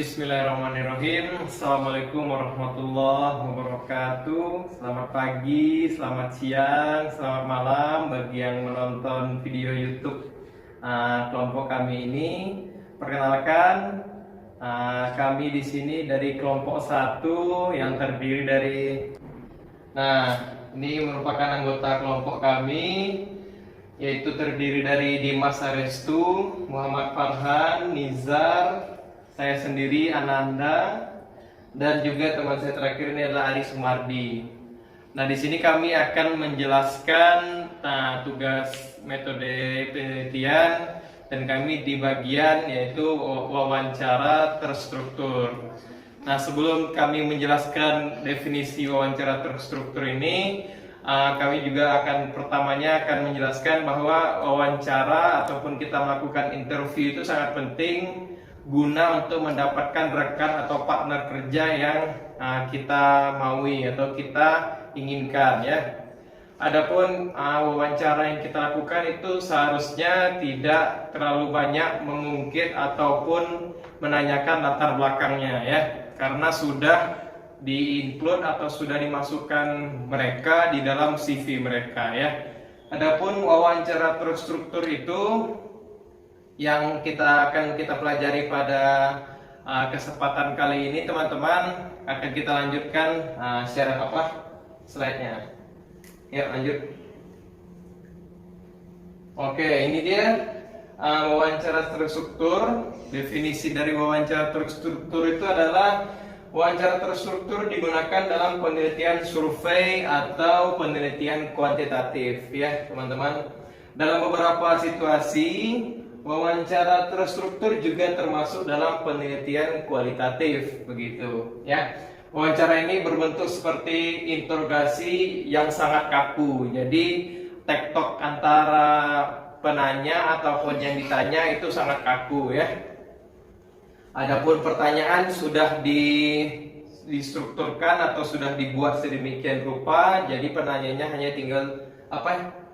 Bismillahirrahmanirrahim. Assalamualaikum warahmatullahi wabarakatuh. Selamat pagi, selamat siang, selamat malam bagi yang menonton video YouTube kelompok kami ini. Perkenalkan, kami di sini dari kelompok 1 yang terdiri dari. Ini merupakan anggota kelompok kami, yaitu terdiri dari Dimas Arestu, Muhammad Farhan, Nizar, saya sendiri Ananda, dan juga teman saya terakhir ini adalah Ari Sumardi. Nah, di sini kami akan menjelaskan tugas metode penelitian, dan kami di bagian yaitu wawancara terstruktur. Nah, sebelum kami menjelaskan definisi wawancara terstruktur ini, kami juga pertamanya akan menjelaskan bahwa wawancara ataupun kita melakukan interview itu sangat penting guna untuk mendapatkan rekan atau partner kerja yang kita maui atau kita inginkan, ya. Adapun wawancara yang kita lakukan itu seharusnya tidak terlalu banyak mengungkit ataupun menanyakan latar belakangnya, ya, karena sudah di-include atau sudah dimasukkan mereka di dalam CV mereka, ya. Adapun wawancara terstruktur itu yang akan kita pelajari pada kesempatan kali ini, teman-teman, akan kita lanjutkan share slide-nya. Ya, lanjut. Oke, ini dia wawancara terstruktur. Definisi dari wawancara terstruktur itu adalah wawancara terstruktur digunakan dalam penelitian survei atau penelitian kuantitatif, ya, teman-teman. Dalam beberapa situasi, wawancara terstruktur juga termasuk dalam penelitian kualitatif, begitu, ya. Wawancara ini berbentuk seperti interogasi yang sangat kaku. Jadi tektok antara penanya ataupun yang ditanya itu sangat kaku, ya. Adapun pertanyaan sudah distrukturkan atau sudah dibuat sedemikian rupa, jadi penanyanya hanya tinggal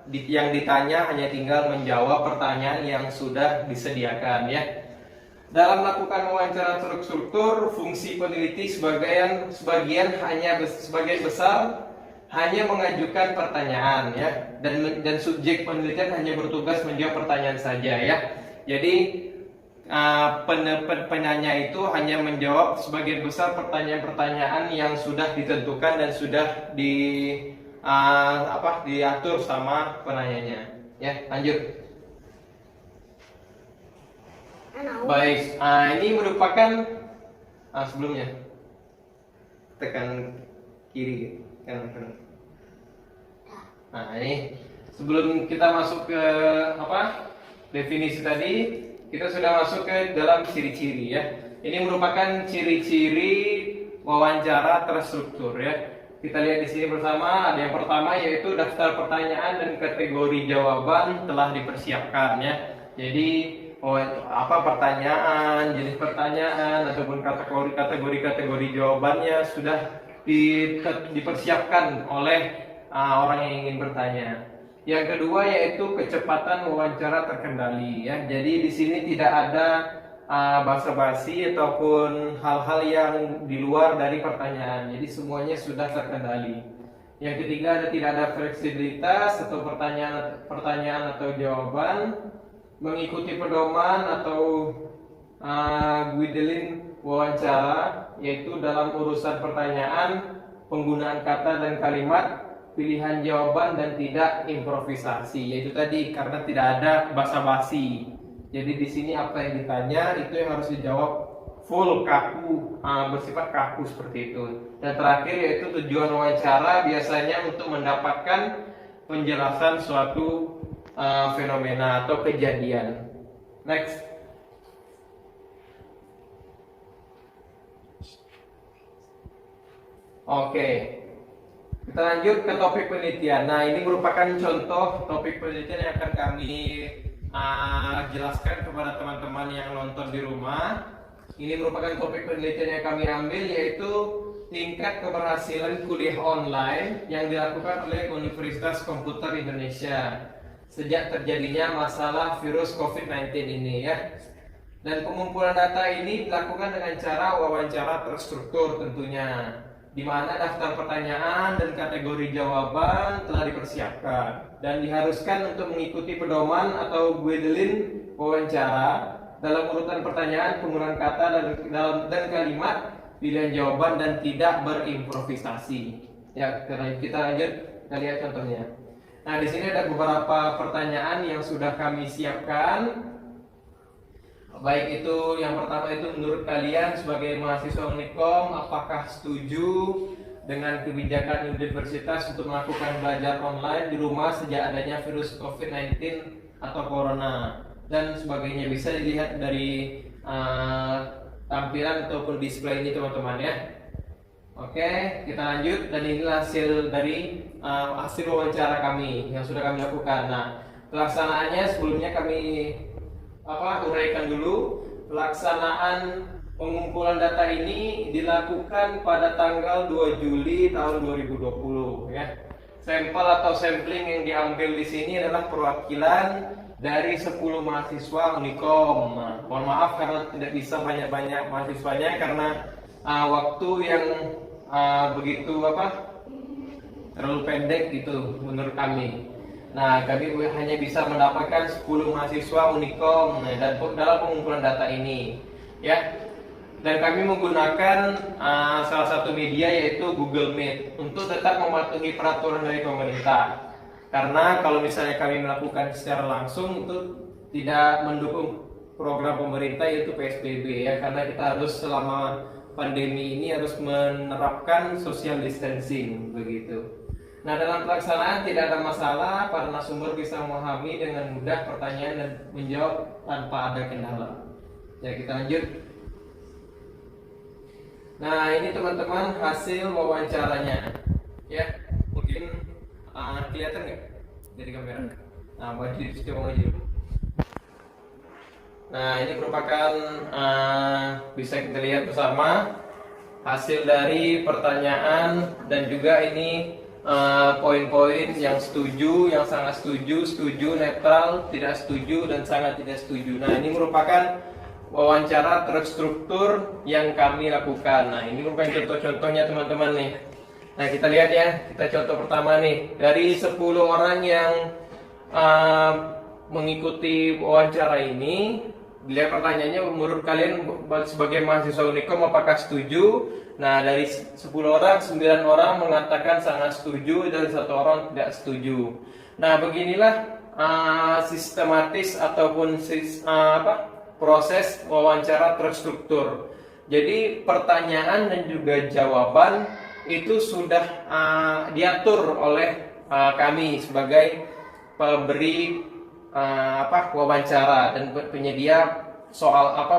yang ditanya hanya tinggal menjawab pertanyaan yang sudah disediakan, ya. Dalam melakukan wawancara terstruktur, fungsi peneliti sebagian besar hanya mengajukan pertanyaan, ya, dan subjek penelitian hanya bertugas menjawab pertanyaan saja, ya. Jadi penanya itu hanya menjawab sebagian besar pertanyaan-pertanyaan yang sudah ditentukan dan sudah diatur sama penanyanya, ya. Lanjut. Baik, ini merupakan sebelumnya tekan kiri, kanan. Nah, ini sebelum kita masuk ke definisi tadi, kita sudah masuk ke dalam ciri-ciri, ya. Ini merupakan ciri-ciri wawancara terstruktur, ya. Kita lihat di sini bersama. Ada yang pertama yaitu daftar pertanyaan dan kategori jawaban telah dipersiapkan, ya. Jadi pertanyaan, jenis pertanyaan ataupun kategori jawabannya sudah dipersiapkan oleh orang yang ingin bertanya. Yang kedua yaitu kecepatan wawancara terkendali, ya. Jadi di sini tidak ada basa-basi ataupun hal-hal yang di luar dari pertanyaan. Jadi semuanya sudah terkendali. Yang ketiga tidak ada fleksibilitas atau pertanyaan atau jawaban mengikuti pedoman atau guideline wawancara, yaitu dalam urusan pertanyaan, penggunaan kata dan kalimat, pilihan jawaban, dan tidak improvisasi. Yaitu tadi karena tidak ada basa-basi. Jadi di sini apa yang ditanya itu yang harus dijawab full kaku, bersifat kaku seperti itu. Dan terakhir yaitu tujuan wawancara biasanya untuk mendapatkan penjelasan suatu fenomena atau kejadian. Next. Oke. Kita lanjut ke topik penelitian. Nah, ini merupakan contoh topik penelitian yang akan kami jelaskan kepada teman-teman yang nonton di rumah. Ini merupakan topik penelitian yang kami ambil, yaitu tingkat keberhasilan kuliah online yang dilakukan oleh Universitas Komputer Indonesia sejak terjadinya masalah virus COVID-19 ini, ya. Dan pengumpulan data ini dilakukan dengan cara wawancara terstruktur tentunya, di mana daftar pertanyaan dan kategori jawaban telah dipersiapkan dan diharuskan untuk mengikuti pedoman atau guideline wawancara dalam urutan pertanyaan, penggunaan kata dan kalimat, pilihan jawaban, dan tidak berimprovisasi. Ya, kita lanjut, kita lihat contohnya. Nah, di sini ada beberapa pertanyaan yang sudah kami siapkan. Baik itu yang pertama itu, menurut kalian sebagai mahasiswa Unikom apakah setuju dengan kebijakan universitas untuk melakukan belajar online di rumah sejak adanya virus COVID-19 atau Corona dan sebagainya? Bisa dilihat dari tampilan ataupun display ini teman-teman ya. Oke, kita lanjut, dan inilah hasil dari hasil wawancara kami yang sudah kami lakukan. Nah, pelaksanaannya sebelumnya kami uraikan dulu. Pelaksanaan pengumpulan data ini dilakukan pada tanggal 2 Juli tahun 2020 ya. Sampel atau sampling yang diambil di sini adalah perwakilan dari 10 mahasiswa Unikom. Nah, mohon maaf karena tidak bisa banyak-banyak mahasiswanya karena waktu yang begitu terlalu pendek gitu menurut kami. Nah, kami hanya bisa mendapatkan 10 mahasiswa Unikom dalam pengumpulan data ini, ya. Dan kami menggunakan salah satu media yaitu Google Meet untuk tetap mematuhi peraturan dari pemerintah. Karena kalau misalnya kami melakukan secara langsung itu tidak mendukung program pemerintah yaitu PSBB ya, karena kita harus selama pandemi ini harus menerapkan social distancing begitu. Nah, dalam pelaksanaan tidak ada masalah, para narasumber bisa memahami dengan mudah pertanyaan dan menjawab tanpa ada kendala. Ya, kita lanjut. Nah, ini teman-teman hasil wawancaranya. Ya, mungkin kelihatan nggak dari kamera? Nah, maju coba maju. Nah, ini merupakan bisa kita lihat bersama hasil dari pertanyaan dan juga ini poin-poin yang setuju, yang sangat setuju, setuju, netral, tidak setuju, dan sangat tidak setuju. Nah, ini merupakan wawancara terstruktur yang kami lakukan. Nah, ini merupakan contoh-contohnya teman-teman nih. Nah, kita lihat ya, kita contoh pertama nih. Dari 10 orang yang mengikuti wawancara ini, dilihat pertanyaannya, menurut kalian sebagai mahasiswa Unikom apakah setuju? Nah, dari 10 orang, 9 orang mengatakan sangat setuju dan 1 orang tidak setuju. Nah, beginilah sistematis ataupun proses wawancara terstruktur. Jadi pertanyaan dan juga jawaban itu sudah diatur oleh kami sebagai pemberi wawancara dan penyedia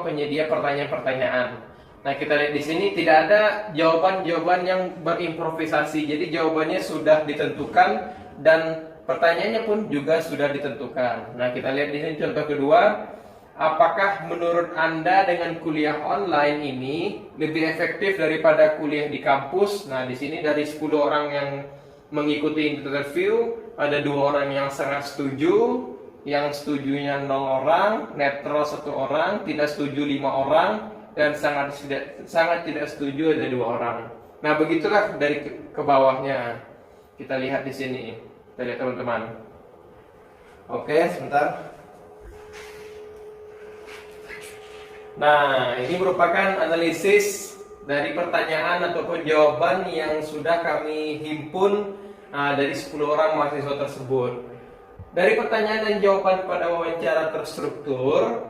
penyedia pertanyaan-pertanyaan. Nah, kita lihat di sini tidak ada jawaban-jawaban yang berimprovisasi. Jadi jawabannya sudah ditentukan dan pertanyaannya pun juga sudah ditentukan. Nah, kita lihat di sini contoh kedua. Apakah menurut Anda dengan kuliah online ini lebih efektif daripada kuliah di kampus? Nah, di sini dari 10 orang yang mengikuti interview, ada 2 orang yang sangat setuju, yang setujunya 0 orang, netral 1 orang, tidak setuju 5 orang, dan sangat tidak setuju ada 2 orang. Nah, begitulah dari ke bawahnya. Kita lihat di sini. Kita lihat teman-teman. Oke, sebentar. Nah, ini merupakan analisis dari pertanyaan ataupun jawaban yang sudah kami himpun dari 10 orang mahasiswa tersebut. Dari pertanyaan dan jawaban pada wawancara terstruktur,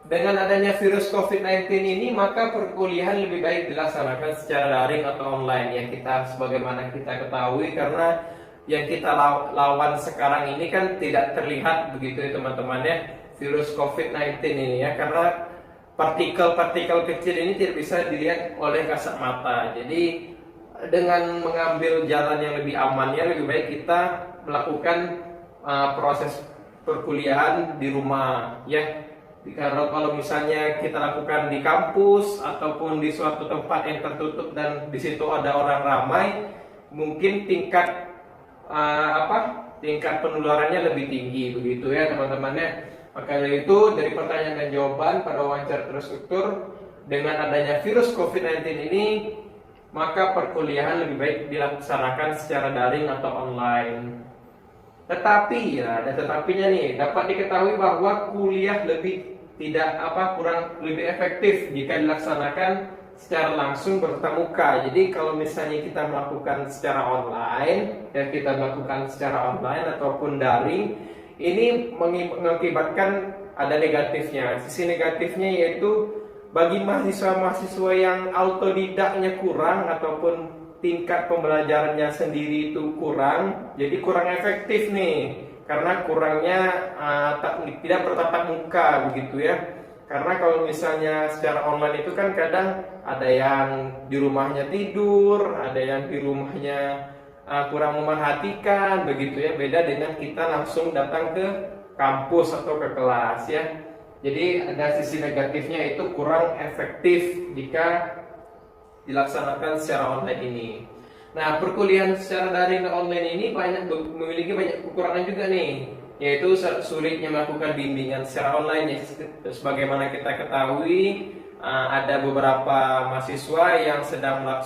dengan adanya virus COVID-19 ini, maka perkuliahan lebih baik dilaksanakan secara daring atau online. Yang kita sebagaimana kita ketahui, karena yang kita lawan sekarang ini kan tidak terlihat begitu ya teman-teman ya, virus COVID-19 ini ya, karena partikel-partikel kecil ini tidak bisa dilihat oleh kasat mata. Jadi dengan mengambil jalan yang lebih amannya, lebih baik kita melakukan proses perkuliahan di rumah ya. Karena kalau misalnya kita lakukan di kampus ataupun di suatu tempat yang tertutup dan di situ ada orang ramai, mungkin tingkat tingkat penularannya lebih tinggi begitu ya teman-teman ya. Maka dari itu, dari pertanyaan dan jawaban pada wawancara terstruktur, dengan adanya virus COVID-19 ini, maka perkuliahan lebih baik dilaksanakan secara daring atau online. Tetapi ya, ada tetapinya nih, dapat diketahui bahwa kuliah kurang lebih efektif jika dilaksanakan secara langsung bertatap muka. Jadi kalau misalnya kita melakukan secara online, ataupun daring, ini mengakibatkan ada negatifnya. Sisi negatifnya yaitu bagi mahasiswa-mahasiswa yang autodidaknya kurang ataupun tingkat pembelajarannya sendiri itu kurang, jadi kurang efektif nih, karena kurangnya tidak bertatap muka begitu ya. Karena kalau misalnya secara online itu kan kadang ada yang di rumahnya tidur, ada yang di rumahnya kurang memerhatikan begitu ya, beda dengan kita langsung datang ke kampus atau ke kelas ya. Jadi ada sisi negatifnya, itu kurang efektif jika dilaksanakan secara online ini. Nah, perkuliahan secara daring dan online ini memiliki banyak kekurangan juga nih, yaitu sulitnya melakukan bimbingan secara online. Sebagaimana kita ketahui, ada beberapa mahasiswa yang sedang mau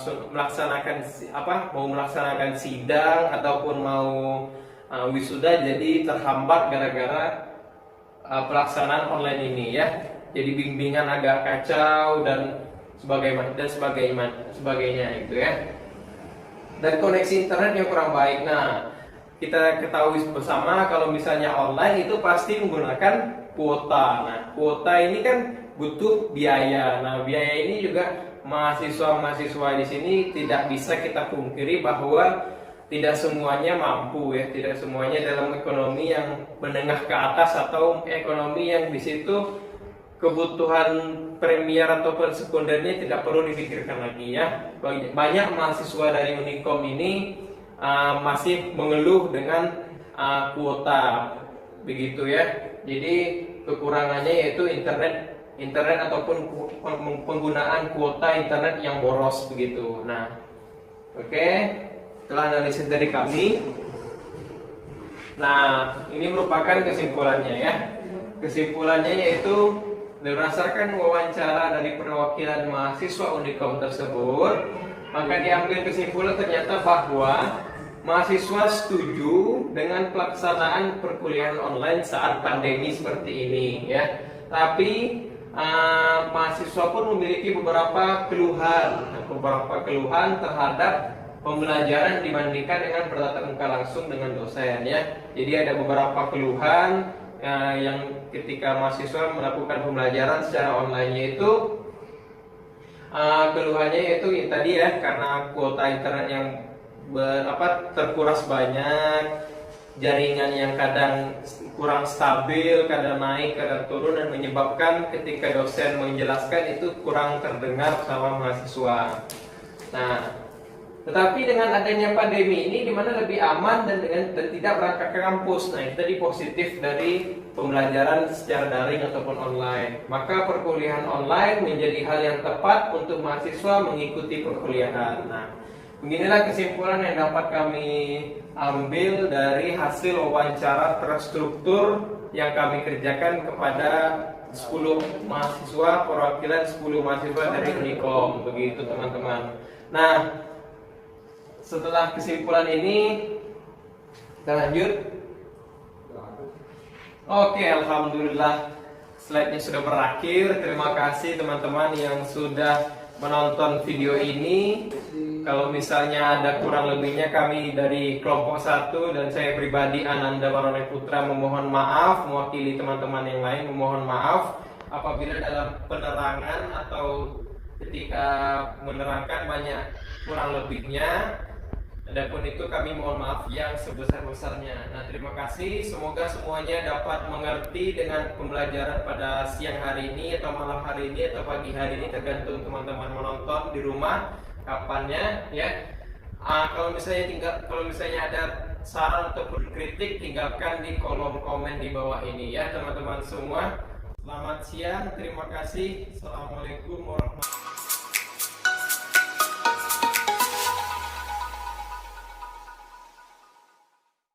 melaksanakan sidang ataupun mau wisuda, jadi terhambat gara-gara pelaksanaan online ini ya. Jadi bimbingan agak kacau dan sebagainya itu ya. Dan koneksi internet yang kurang baik. Nah, kita ketahui bersama kalau misalnya online itu pasti menggunakan kuota. Nah, kuota ini kan butuh biaya. Nah, biaya ini juga mahasiswa-mahasiswa di sini tidak bisa kita pungkiri bahwa tidak semuanya mampu ya, tidak semuanya dalam ekonomi yang menengah ke atas atau ekonomi yang di situ kebutuhan premier ataupun sekundernya tidak perlu dipikirkan lagi ya. Banyak mahasiswa dari Unikom ini masih mengeluh dengan kuota begitu ya. Jadi kekurangannya yaitu internet ataupun penggunaan kuota internet yang boros begitu. Nah, oke, setelah analisis dari kami, nah ini merupakan kesimpulannya ya. Kesimpulannya yaitu berdasarkan wawancara dari perwakilan mahasiswa Unikom tersebut, maka diambil kesimpulan ternyata bahwa mahasiswa setuju dengan pelaksanaan perkuliahan online saat pandemi seperti ini ya. Tapi mahasiswa pun memiliki beberapa keluhan terhadap pembelajaran dibandingkan dengan bertatap muka langsung dengan dosen ya. Jadi ada beberapa keluhan yang ketika mahasiswa melakukan pembelajaran secara online, yaitu keluhannya yaitu tadi ya, karena kuota internet yang terkuras banyak, jaringan yang kadang kurang stabil, kadang naik, kadang turun, dan menyebabkan ketika dosen menjelaskan itu kurang terdengar sama mahasiswa. Nah, tetapi dengan adanya pandemi ini, di mana lebih aman dan tidak berangkat ke kampus. Nah, itu tadi positif dari pembelajaran secara daring ataupun online. Maka perkuliahan online menjadi hal yang tepat untuk mahasiswa mengikuti perkuliahan. Nah, beginilah kesimpulan yang dapat kami ambil dari hasil wawancara terstruktur yang kami kerjakan kepada 10 mahasiswa, perwakilan 10 mahasiswa dari Unikom. Begitu teman-teman. Nah, setelah kesimpulan ini, kita lanjut. Oke, alhamdulillah slide-nya sudah berakhir. Terima kasih teman-teman yang sudah menonton video ini. Kalau misalnya ada kurang lebihnya, kami dari kelompok 1 dan saya pribadi Ananda Baronai Putra memohon maaf, mewakili teman-teman yang lain memohon maaf apabila dalam penerangan atau ketika menerangkan banyak kurang lebihnya. Adapun itu kami mohon maaf yang sebesar-besarnya. Nah, terima kasih. Semoga semuanya dapat mengerti dengan pembelajaran pada siang hari ini atau malam hari ini atau pagi hari ini, tergantung teman-teman menonton di rumah kapannya ya. Kalau misalnya ada saran ataupun kritik, tinggalkan di kolom komen di bawah ini ya teman-teman semua. Selamat siang, terima kasih. Assalamualaikum warahmatullahi wabarakatuh.